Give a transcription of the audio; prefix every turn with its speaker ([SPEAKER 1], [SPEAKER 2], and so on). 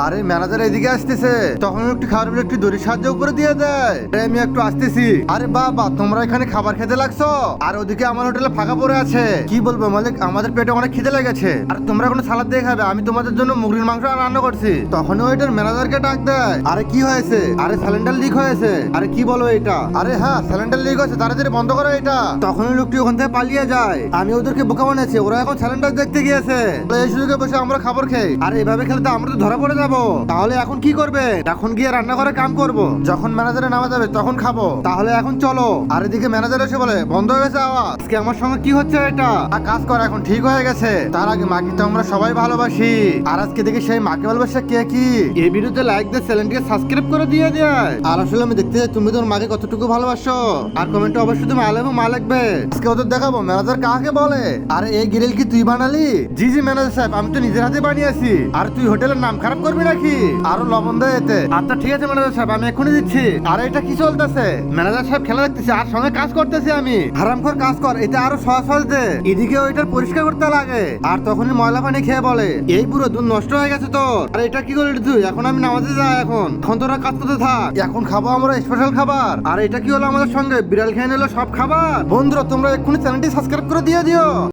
[SPEAKER 1] আরে ম্যানেজার এদিকে আসতেছে, তখন একটু খাবার একটু দড়ি সাহায্য করে দিয়ে দেয়। আরে আমি একটু আসতেছি। আরে বাবা, তোমরা এখানে খাবার খেতে লাগছো আর ওদিকে আমার হোটেলে ফাঁকা পড়ে আছে। কি বলবো মালিক, আমাদের পেটে অনেক খিদে লেগেছে। আর তোমরা কোনো সালাদ দিয়ে খাবে, আমি তোমাদের জন্য মুরগির মাংস রান্না করছি। তখন ওইটার ম্যানেজারকে ডাক দেয়। আরে কি হয়েছে? আরে সিলিন্ডার লিক হয়েছে। আরে কি বলো এটা? আরে হ্যাঁ, সিলিন্ডার লিক হয়েছে, তাড়াতাড়ি বন্ধ করো এটা। তখন ওই লোকটি ওখান থেকে পালিয়ে যায়। আমি ওদেরকে বোকা বানিয়েছি, ওরা এখন সিলিন্ডার দেখতে গিয়েছে। এই সুযোগে বসে আমরা খাবার খাই। আর এভাবে খেলে তো আমরা তো ধরা পড়ে যাবো। তাহলে এখন কি করবে? এখন গিয়ে রান্নাঘরে কাম করব, যখন ম্যানেজারে নামা যাবে তখন খাবো। তাহলে এখন চলো। আর এদিকে ম্যানেজার এসে বলে বন্ধ হয়ে গেছে আওয়াজ। আজকে আমার সঙ্গে কি হচ্ছে এটা? আর কাজ কর, এখন ঠিক হয়ে গেছে। তার আগে মাকে তো আমরা সবাই ভালোবাসি। আর আজকে দেখি সেই মাকে ভালোবাসা কে কি। এই ভিডিওতে লাইক দিয়ে চ্যানেলটিকে সাবস্ক্রাইব করে দিয়ে যায়। আর আসলে আমি দেখতে চাই তুমি তোমার মাকে কতটুকু ভালোবাসো। আর কমেন্টে অবশ্যই তুমি আলে মা লিখবে। আজকে ওদের দেখাবো ম্যানেজার কাকে বলে। আরে এই গ্রিল কি তুই বানালি? জি জি ম্যানেজার সাহেব, আমি তো নিজের হাতে বানিয়েছি। আর তুই হোটেলের নাম খারাপ করবি নাকি? আরো লবণ দেয় এতে। আচ্ছা ঠিক আছে ম্যানেজার সাহেব, আমি এখনই দিচ্ছি। আর এটা কি চলতেছে? ম্যানেজার সাহেব খেলা দেখতেছি আর সঙ্গে কাজ করতেছি আমি। হারামখোর কাজ কর, এটা আরো সহজ দে। এদিকে ওইটার পরিষ্কার করতে লাগে। আর তখনই ময়লা পানি খেয়ে বলে এই পুরো দুধ নষ্ট হয়ে গেছে তোর। আর এটা কি করলি তুই? এখন আমি নামাজে যাই। এখন তোরা কাজ করতে থাক। এখন খাবো আমরা স্পেশাল খাবার। আর এটা কি হলো আমাদের সঙ্গে? বিড়াল খেয়ে নিলো সব খাবার। বন্ধুরা তোমরা এক্ষুনি চ্যানেলটি সাবস্ক্রাইব করে দিয়ে দিও।